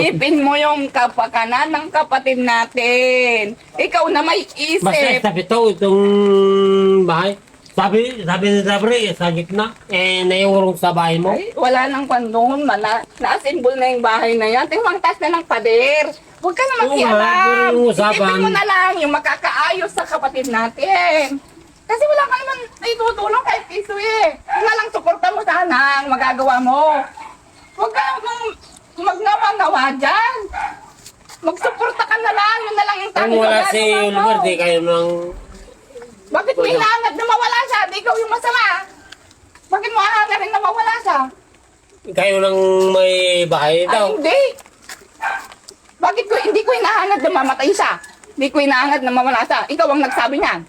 Isipin mo yung kapakanan ng kapatid natin. Ikaw na may Basta isip. sabi to, itong bahay. Sabi ni Sabre, sa gitna, naiurong sa bahay mo. Ay, wala nang pandungon man. Naasimbol na yung bahay na yan. Tingnan taas na ng pader. Huwag ka na Oo nga, makialam. pero yung usapan- Isipin mo na lang yung makakaayos sa kapatid natin. Kasi wala ka naman itutulong kahit piso eh. Kung nga lang suporta mo sana ang magagawa mo. Huwag ka magnawa-nawa dyan. Magsuporta ka na lang. Yun na lang yung Kung tanging wala si magagawa mo. Oliver, di kayo nang... Bakit mo hinahanap na mawala siya? Di ikaw yung masama. Bakit mo hahanap rin na mawala siya? Kayo nang may bahay Ay, daw. hindi. Bakit hindi ko hinahanap na mamatay siya? Hindi ko hinahanap na mawala siya. Ikaw ang nagsabi niyan.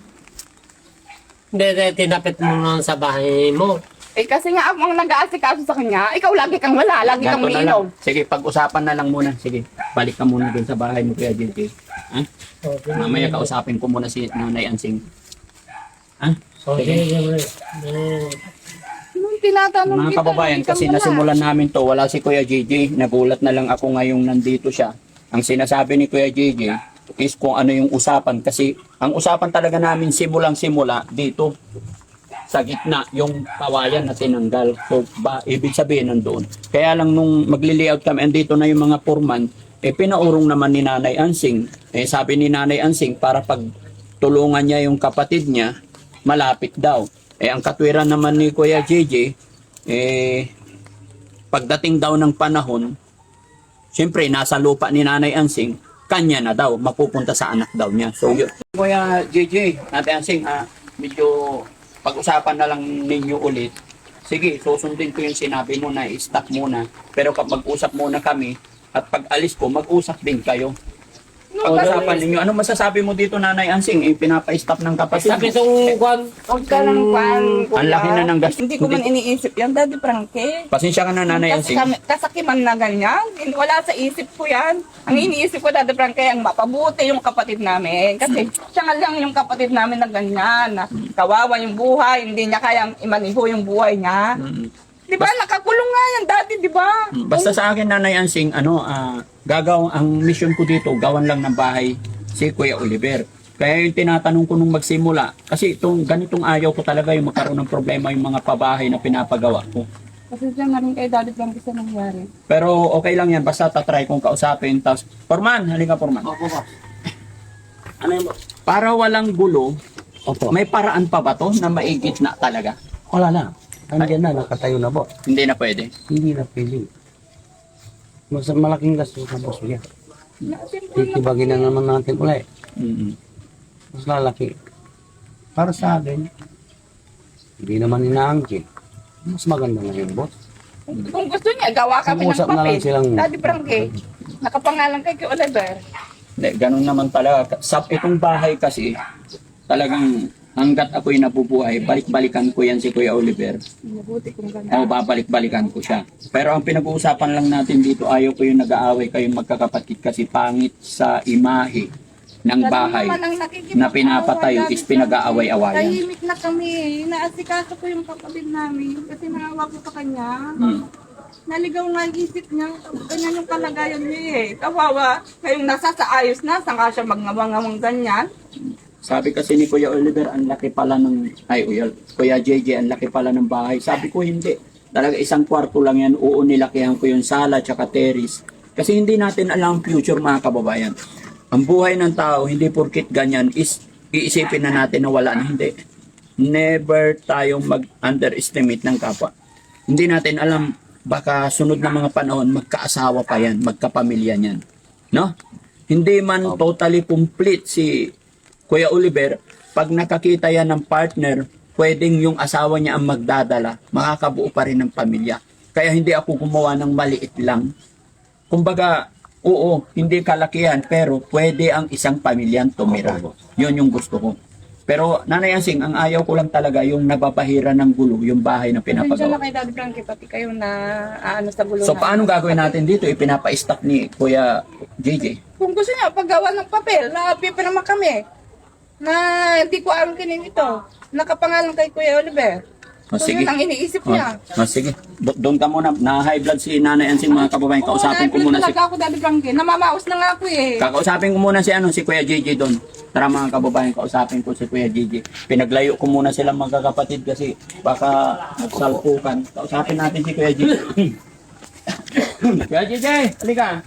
Hindi, tinapit mo lang sa bahay mo. Eh kasi nga ako ang nag-aasikaso sa kanya. Ikaw lagi kang wala. Lagi kang Ganto na lang. umiinom. Sige, pag-usapan na lang muna. Sige, balik ka muna dun sa bahay mo, Kuya JJ. Ha? Mamaya kausapin ko muna si Nanay Ansing. Ha? Okay, Sabre. Nung tinatanong Mga kita, kababayan, lagi kang kasi wala. nasimulan namin to, wala si Kuya JJ. Nagulat na lang ako ngayong nandito siya. Ang sinasabi ni Kuya JJ is kung ano yung usapan. Kasi ang usapan talaga namin simulang-simula dito sa gitna, yung kawayan na tinanggal. So, ibig sabihin nandoon. Kaya lang nung magli-layout kami, andito na yung mga foreman, pinaurong naman ni Nanay Ansing. Sabi ni Nanay Ansing, para pag tulungan niya yung kapatid niya, malapit daw. Ang katwiran naman ni Kuya JJ, pagdating daw ng panahon, siyempre nasa lupa ni Nanay Ansing, kanya na daw, mapupunta sa anak daw niya. So, yun. Kuya JJ, Nanay Ansing, medyo pag-usapan na lang ninyo ulit. Sige, susundin ko yung sinabi mo na i-stop muna. Pero kapag mag-usap muna kami, at pag alis ko, mag-usap din kayo. No, Usapan ninyo. Ano masasabi mo dito, Nanay Ansing? Pinapa-stop ng kapatid Sabi mo. itong kwan, Huwag ka lang kwan. Ang laki na ng gastos. Hindi ko man iniisip yan, Daddy Frankie. Pasensya ka na, Nanay Ansing. Kasakiman na ganyan. Wala sa isip ko yan. Ang iniisip ko, Daddy Frankie, ang mapabuti yung kapatid namin. Kasi siya nga lang yung kapatid namin na ganyan. Na kawawa yung buhay, hindi niya kayang imaniho yung buhay niya. Di ba? Nakakulong nga yan dati, di ba? Basta sa akin, Nanay Ansing, gagaw ang mission ko dito, gawan lang ng bahay si Kuya Oliver. Kaya yung tinatanong ko nung magsimula, kasi itong ganitong ayaw ko talaga yung magkaroon ng problema yung mga pabahay na pinapagawa ko. Kasi siya na rin kay Daddy Frankie sa nangyari. Pero okay lang yan, basta tatry kong kausapin. Tapos, Forman, halika Forman. Opo ba? Ano yun? Para walang gulo, Opo. may paraan pa ba to na maigit na talaga? Wala na. Andiyan na, nakatayo na po. Hindi na pwede. Hindi na pwede. Mas malaking gastos na po siya. Titibagin na naman natin ulit. Mm-mm. Mas lalaki. Para sa akin, hindi naman inaangkin. Mas maganda na yung boss. Kung gusto niya, gawa kami ng Mag-usap na lang papel. silang- Daddy Frankie, nakapangalan kay Oliver. Hindi, ganun naman talaga. Sa itong bahay kasi, talagang hanggat ako'y nabubuhay, balik-balikan ko yan si Kuya Oliver. Mabuti kung gano'n. O babalik-balikan ko siya. Pero ang pinag-uusapan lang natin dito, ayaw ko yung nag-aaway kayong magkakapatid kasi pangit sa imahe ng bahay na pinapatayo is pinag-aaway-awayan. Tahimik na kami. Naasikaso ko yung kapatid namin kasi naawa ko sa kanya. Naligaw nga yung isip niya. Ganyan yung kalagayan niya eh. Kawawa. Kayong nasa sa ayos na, saan ka siya magngamang ganyan? Sabi kasi ni Kuya Oliver, ang laki pala ng, Kuya JJ, ang laki pala ng bahay. Sabi ko hindi. Talaga isang kwarto lang yan. Oo, nilakihan ko yung sala tsaka terrace. Kasi hindi natin alam ang future, mga kababayan. Ang buhay ng tao, hindi porkit ganyan, is iisipin na natin na wala na. Hindi. Never tayong mag-underestimate ng kapwa. Hindi natin alam, baka sunod na mga panahon, magkaasawa pa yan, magkapamilya niyan. No? Hindi man totally complete si Kuya Oliver, pag nakakita yan ng partner, pwedeng yung asawa niya ang magdadala, makakabuo pa rin ng pamilya. Kaya hindi ako gumawa ng maliit lang. Kumbaga, oo, hindi kalakihan, pero pwede ang isang pamilyang tumira. Yun yung gusto ko. Pero Nanay Ansing, ang ayaw ko lang talaga yung nababahira ng gulo, yung bahay na Pasensya na pinapagawa. kay Daddy Frankie, pati kayo na ano sa gulo So na- paano gagawin natin dito? Ipinapa-stack ni Kuya JJ. Kung gusto niya, paggawa ng papel, na-paper naman kami. Na hindi ko angkinin ito. Nakapangalan kay Kuya Oliver. O, So sige. yun ang iniisip niya. Sige. Doon ka muna. Na-high blood si Nanay Ansing, mga kababayan. Kausapin ko muna si... talaga ako, Daddy Frankie. Namamaos na nga ako eh. Kakausapin ko muna si Kuya JJ doon. Tara mga kababayan, kausapin ko si Kuya JJ. Pinaglayo ko muna silang magkakapatid kasi baka magsalpukan. Kausapin natin si Kuya JJ. Kuya JJ, halika.